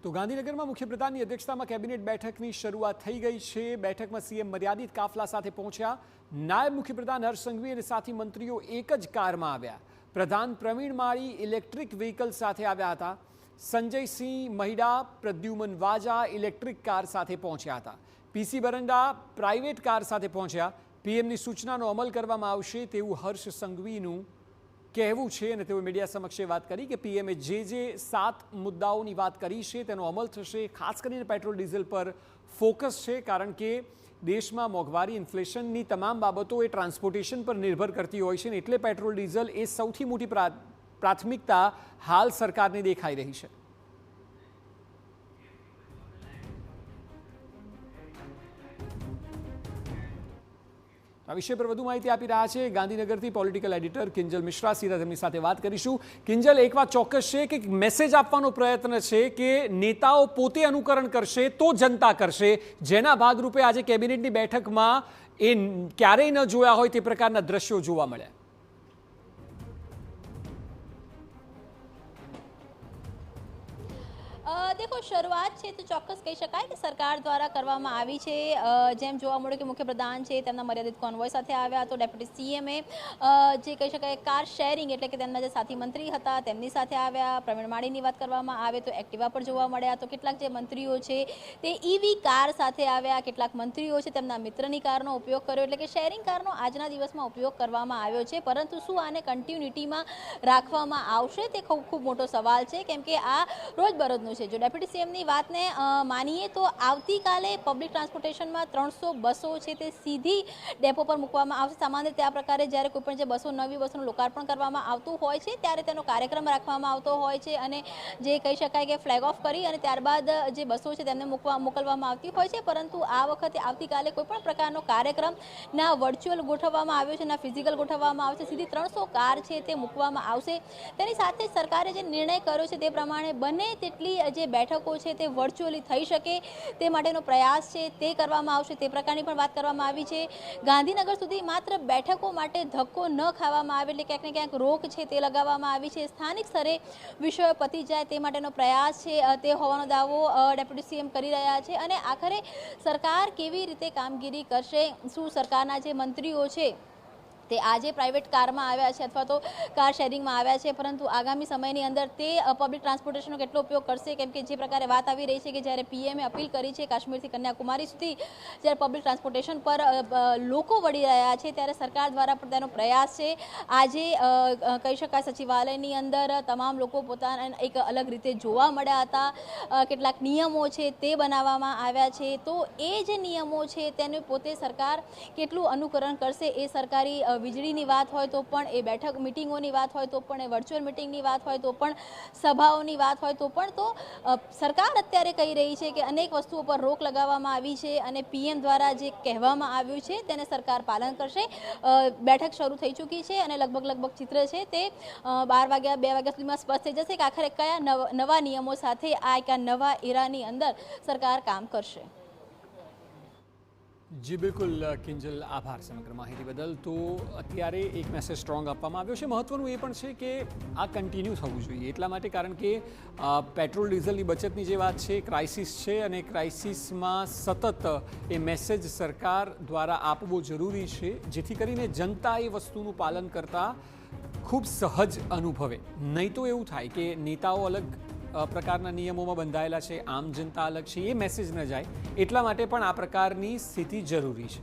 તો ગાંધીનગરમાં મુખ્યપ્રધાનની અધ્યક્ષતામાં કેબિનેટ બેઠકની શરૂઆત થઈ ગઈ છે। બેઠકમાં સીએમ મર્યાદિત કાફલા સાથે પહોંચ્યા। નાયબ મુખ્યપ્રધાન હર્ષ સંઘવી અને સાથી મંત્રીઓ એક જ કારમાં આવ્યા। પ્રધાન પ્રવીણ માળી ઇલેક્ટ્રિક વ્હીકલ સાથે આવ્યા હતા। સંજય સિંહ મહિડા, પ્રદ્યુમન વાજા ઇલેક્ટ્રિક કાર સાથે પહોંચ્યા હતા। પીસી બરંડા પ્રાઇવેટ કાર સાથે પહોંચ્યા। પીએમની સૂચનાનો અમલ કરવામાં આવશે તેવું હર્ષ સંઘવીનું કહેવું છે અને તેઓ મીડિયા સમક્ષ વાત કરી કે પીએમએ જે 7 મુદ્દાઓની વાત કરી છે તેનો અમલ થશે। ખાસ કરીને પેટ્રોલ ડીઝલ પર ફોકસ છે, કારણ કે દેશમાં મોંઘવારી ઇન્ફ્લેશનની તમામ બાબતો એ ટ્રાન્સપોર્ટેશન પર નિર્ભર કરતી હોય છે, એટલે પેટ્રોલ ડીઝલ એ સૌથી મોટી પ્રાથમિકતા હાલ સરકારને દેખાઈ રહી છે। આ વિષય પર વધુ માહિતી આપી રહ્યા છે ગાંધીનગરથી પોલિટિકલ એડિટર કિંજલ મિશ્રા। સીધા તેમની સાથે વાત કરીશું। કિંજલ, એક વાત ચોક્કસ છે કે મેસેજ આપવાનો પ્રયત્ન છે કે નેતાઓ પોતે અનુકરણ કરશે તો જનતા કરશે, જેના ભાગરૂપે આજે કેબિનેટની બેઠકમાં એ ક્યારેય ન જોયા હોય તે પ્રકારના દ્રશ્યો જોવા મળ્યા। देखो, शुरुआत है तो चौक्कस कही शकाय कि सरकार द्वारा करवामां आवी छे। जेम जोवा मळ्युं कि मुख्यप्रधान छे तेमना मर्यादित कॉन्वॉय साथे आव्या तो डेप्यूटी सीएमए जे कही शकाय कार शेरिंग एटले के तेमना जे साथी मंत्री हता तेमनी साथे आव्या। प्रवीण माळीनी वात करवामां आवे तो एक्टिवा पर जोवा मळ्या। तो કેટલાક જે મંત્રીઓ છે તે ઈવી કાર સાથે આવ્યા, કેટલાક મંત્રીઓ છે તેમના મિત્રની કારનો ઉપયોગ કર્યો, એટલે કે શેરિંગ કારનો આજના દિવસમાં ઉપયોગ કરવામાં આવ્યો છે। પરંતુ શું આને કન્ટિન્યુટીમાં રાખવામાં આવશે તે ખૂબ મોટો સવાલ છે, કેમ કે આ રોજબરોજનું છે। જો ડેપ્યુટી સીએમની વાતને માનીએ તો આવતીકાલે પબ્લિક ટ્રાન્સપોર્ટેશનમાં 300 બસો છે તે સીધી ડેપો પર મૂકવામાં આવશે। સામાન્ય રીતે આ પ્રકારે જ્યારે કોઈ પણ જે બસો નવી બસોનું લોકાર્પણ કરવામાં આવતું હોય છે ત્યારે તેનો કાર્યક્રમ રાખવામાં આવતો હોય છે અને જે કહી શકાય કે ફ્લેગ ઓફ કરી અને ત્યારબાદ જે બસો છે તેમને મોકલવામાં આવતી હોય છે। પરંતુ આ વખતે આવતીકાલે કોઈ પણ પ્રકારનો કાર્યક્રમ ના વર્ચ્યુઅલ ગોઠવવામાં આવ્યો છે, ના ફિઝિકલ ગોઠવવામાં આવશે। સીધી 300 કાર છે તે મૂકવામાં આવશે। તેની સાથે સરકારે જે નિર્ણય કર્યો છે તે પ્રમાણે બને તેટલી જે બેઠકો છે તે વર્ચ્યુઅલી થઈ શકે તે માટેનો પ્રયાસ છે તે કરવામાં આવશે, તે પ્રકારની પણ વાત કરવામાં આવી છે। ગાંધીનગર સુધી માત્ર બેઠકો માટે ધક્કો ન ખાવામાં આવે, એટલે ક્યાંક ને ક્યાંક રોક છે તે લગાવવામાં આવી છે। સ્થાનિક સ્તરે વિષયો પતી જાય તે માટેનો પ્રયાસ છે તે હોવાનો દાવો ડેપ્યુટી સીએમ કરી રહ્યા છે। અને આખરે સરકાર કેવી રીતે કામગીરી કરશે, શું સરકારના જે મંત્રીઓ છે તે આજે પ્રાઇવેટ કારમાં આવ્યા છે અથવા તો કાર શેરિંગમાં આવ્યા છે, પરંતુ આગામી સમયની અંદર તે પબ્લિક ટ્રાન્સપોર્ટેશનનો કેટલો ઉપયોગ કરશે, કેમ કે જે પ્રકારે વાત આવી રહી છે કે જ્યારે પીએમએ અપીલ કરી છે કાશ્મીરથી કન્યાકુમારી સુધી જ્યારે પબ્લિક ટ્રાન્સપોર્ટેશન પર લોકો વળી રહ્યા છે ત્યારે સરકાર દ્વારા પણ તેનો પ્રયાસ છે। આજે કહી શકાય સચિવાલયની અંદર તમામ લોકો પોતાના એક અલગ રીતે જોવા મળ્યા હતા। કેટલાક નિયમો છે તે બનાવવામાં આવ્યા છે, તો એ જે નિયમો છે તેને પોતે સરકાર કેટલું અનુકરણ કરશે, એ સરકારી વીજળીની વાત હોય તો પણ, એ બેઠક મિટિંગોની વાત હોય તો પણ, એ વર્ચ્યુઅલ મિટિંગની વાત હોય તો પણ, સભાઓની વાત હોય તો પણ, તો સરકાર અત્યારે કહી રહી છે કે અનેક વસ્તુઓ પર રોક લગાવવામાં આવી છે અને પીએમ દ્વારા જે કહેવામાં આવ્યું છે તેને સરકાર પાલન કરશે। બેઠક શરૂ થઈ ચૂકી છે અને લગભગ ચિત્ર છે તે 12 વાગ્યા 2 વાગ્યા સુધીમાં સ્પષ્ટ થઈ જશે કે આખરે કયા નવા નિયમો સાથે આ એક નવા એરાની અંદર સરકાર કામ કરશે। જી બિલકુલ કિંજલ, આભાર સમગ્ર માહિતી બદલ। તો અત્યારે એક મેસેજ સ્ટ્રોંગ આપવામાં આવ્યો છે। મહત્વનું એ પણ છે કે આ કન્ટિન્યુ થવું જોઈએ, એટલા માટે કારણ કે પેટ્રોલ ડીઝલની બચતની જે વાત છે ક્રાઇસિસ છે અને ક્રાઇસિસમાં સતત એ મેસેજ સરકાર દ્વારા આપવો જરૂરી છે, જેથી કરીને જનતા એ વસ્તુનું પાલન કરતા ખૂબ સહજ અનુભવે। નહીં તો એવું થાય કે નેતાઓ અલગ પ્રકારના નિયમોમાં બંધાયેલા છે, આમ જનતા અલગ છે, એ મેસેજ ન જાય, એટલા માટે પણ આ પ્રકારની સ્થિતિ જરૂરી છે।